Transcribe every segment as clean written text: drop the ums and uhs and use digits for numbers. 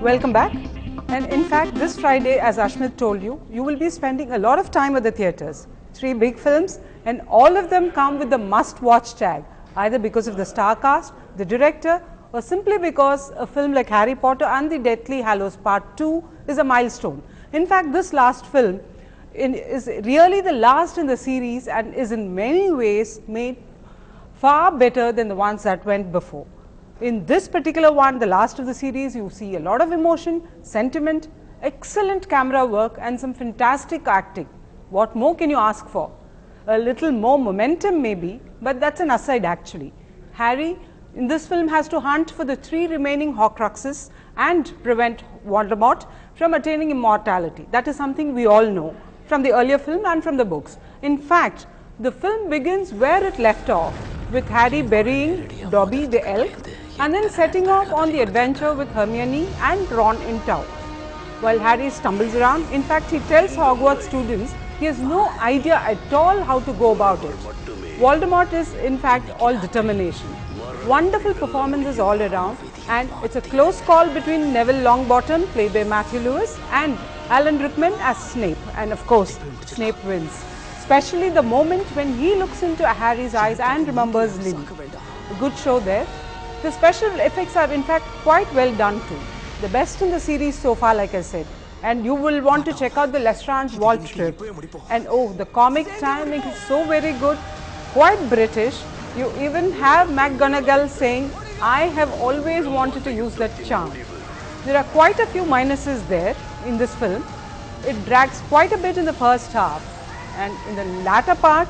Welcome back. And in fact, this Friday, as Ashmit told you, you will be spending a lot of time at the theatres. 3 big films, and all of them come with the must-watch tag, either because of the star cast, the director, or simply because a film like Harry Potter and the Deathly Hallows Part 2 is a milestone. In fact, this last film is really the last in the series and is in many ways made far better than the ones that went before. In this particular one, the last of the series, you see a lot of emotion, sentiment, excellent camera work and some fantastic acting. What more can you ask for? A little more momentum maybe, but that's an aside actually. Harry in this film has to hunt for the 3 remaining Horcruxes and prevent Voldemort from attaining immortality. That is something we all know from the earlier film and from the books. In fact, the film begins where it left off, with Harry burying Dobby the elk and then setting off on the adventure with Hermione and Ron in town. While Harry stumbles around, in fact he tells Hogwarts students he has no idea at all how to go about it. Voldemort is in fact all determination. Wonderful performances all around, and it's a close call between Neville Longbottom, played by Matthew Lewis, and Alan Rickman as Snape, and of course Snape wins. Especially the moment when he looks into Harry's eyes and remembers Lily. A good show there. The special effects are in fact quite well done too. The best in the series so far, like I said. And you will want to check out the Lestrange Vault Trip. And oh, the comic timing is so very good, quite British. You even have McGonagall saying, I have always wanted to use that charm. There are quite a few minuses there in this film. It drags quite a bit in the first half, and in the latter part,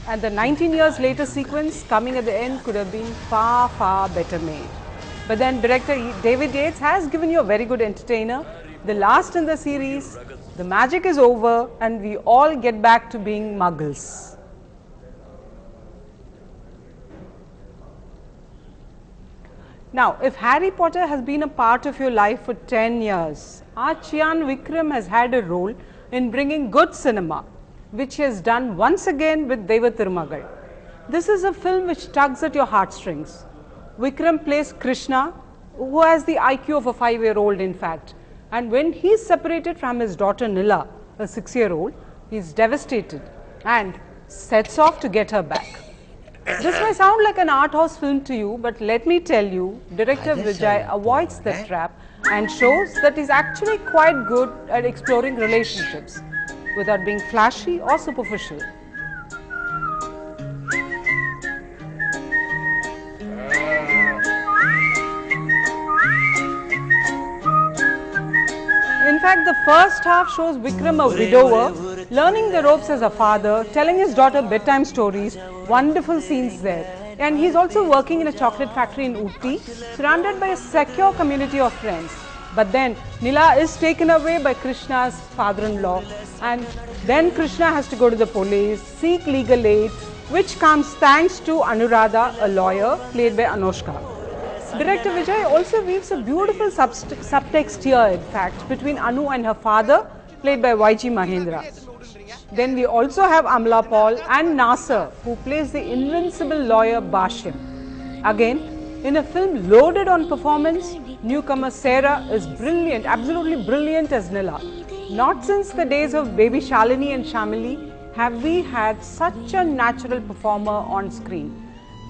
and the 19 years later sequence coming at the end could have been far, far better made. But then director David Yates has given you a very good entertainer. The last in the series, the magic is over and we all get back to being muggles. Now, if Harry Potter has been a part of your life for 10 years, our Chian Vikram has had a role in bringing good cinema, which he has done once again with Deva Thirumagal. This is a film which tugs at your heartstrings. Vikram plays Krishna, who has the IQ of a 5-year-old in fact. And when he is separated from his daughter Nila, a 6-year-old, he is devastated and sets off to get her back. This may sound like an art house film to you, but let me tell you, director Vijay avoids the trap and shows that he is actually quite good at exploring relationships without being flashy or superficial. In fact, the first half shows Vikram a widower, learning the ropes as a father, telling his daughter bedtime stories, wonderful scenes there. And he's also working in a chocolate factory in Ooty, surrounded by a secure community of friends. But then Nila is taken away by Krishna's father-in-law, and then Krishna has to go to the police, seek legal aid, which comes thanks to Anuradha, a lawyer, played by Anushka. Director Vijay also weaves a beautiful subtext here, in fact, between Anu and her father, played by YG Mahendra. Then we also have Amla Paul and Nasser, who plays the invincible lawyer Bashim. Again, in a film loaded on performance, newcomer Sarah is brilliant, absolutely brilliant as Nila. Not since the days of baby Shalini and Shamili have we had such a natural performer on screen.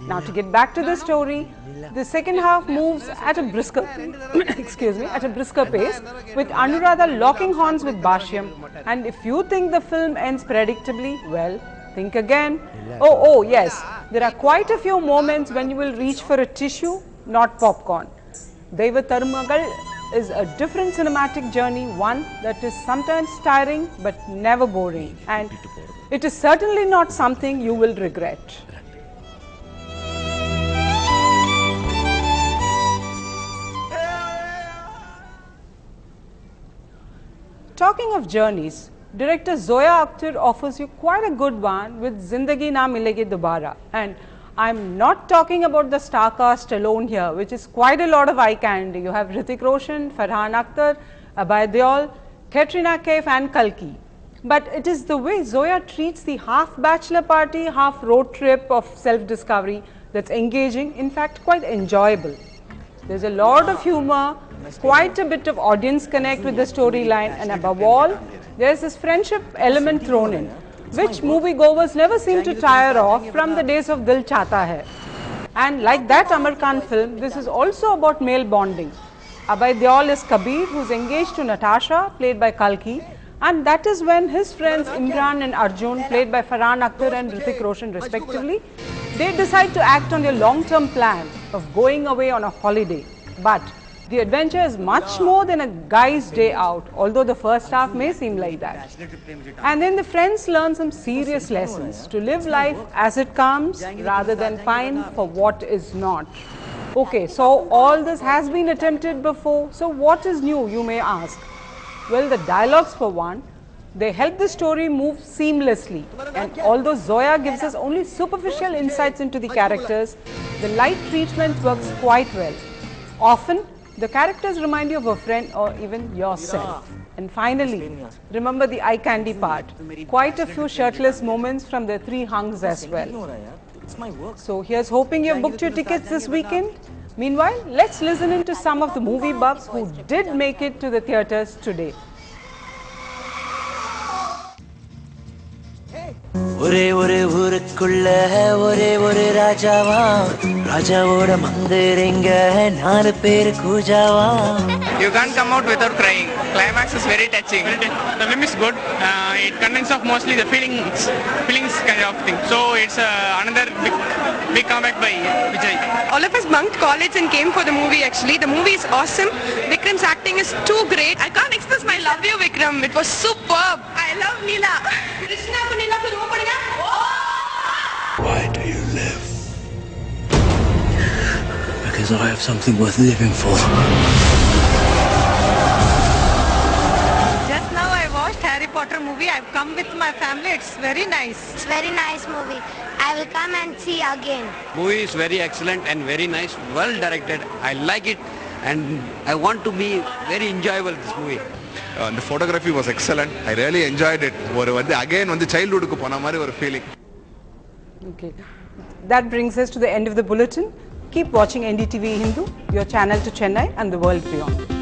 Now to get back to the story, the second half moves at a brisker, at a brisker pace, with Anuradha locking horns with Bashim. And if you think the film ends predictably, well, think again. Oh yes, there are quite a few moments when you will reach for a tissue, not popcorn. Deva Thirumagal is a different cinematic journey, one that is sometimes tiring but never boring, and it is certainly not something you will regret. Talking of journeys, director Zoya Akhtar offers you quite a good one with Zindagi Na Milegi Dobara. And I'm not talking about the star cast alone here, which is quite a lot of eye candy. You have Hrithik Roshan, Farhan Akhtar, Abhay Deol, Katrina Kaif and Kalki. But it is the way Zoya treats the half bachelor party, half road trip of self-discovery that's engaging, in fact quite enjoyable. There's a lot of humor, quite a bit of audience connect with the storyline, and above all, there's this friendship element thrown in, which moviegoers never seem to tire of from the days of Dil Chahta Hai. And like that Amar Khan film, this is also about male bonding. Abhay Deol is Kabir, who's engaged to Natasha, played by Kalki, and that is when his friends Imran and Arjun, played by Farhan Akhtar and Hrithik Roshan respectively, they decide to act on their long-term plan of going away on a holiday. But the adventure is much more than a guy's day out, although the first half may seem like that. And then the friends learn some serious lessons to live life as it comes rather than pine for what is not. Okay, so all this has been attempted before, so what is new, you may ask? Well, the dialogues for one, they help the story move seamlessly, and although Zoya gives us only superficial insights into the characters, the light treatment works quite well. Often, the characters remind you of a friend or even yourself. And finally, remember the eye candy part. Quite a few shirtless moments from the three hunks as well. So here's hoping you've booked your tickets this weekend. Meanwhile, let's listen in to some of the movie buffs who did make it to the theatres today. ஒரே ஒரு ஊருக்குள்ள ஒரே ஒரு ராஜாவா ராஜாவோட மந்திரிங்க நாலு பேரு கூஜாவா. You can't come out without crying. Climax is very touching. The film is good. It contains of mostly the feelings kind of thing. So it's another big comeback by Vijay. All of us bunked college and came for the movie actually. The movie is awesome. Vikram's acting is too great. I can't express my love you Vikram. It was superb. I love Neela. Krishna ko Neela ko ro padega. Why do you live? Because I have something worth living for. Just now I watched Harry Potter movie. I've come with my family. It's very nice. It's very nice movie. I will come and see again. Movie is very excellent and very nice, well directed. I like it and I want to be very enjoyable this movie. The photography was excellent. I really enjoyed it. Again, on the childhood ku pona mari or feeling. Okay, that brings us to the end of the bulletin. Keep watching NDTV Hindu, your channel to Chennai and the world beyond.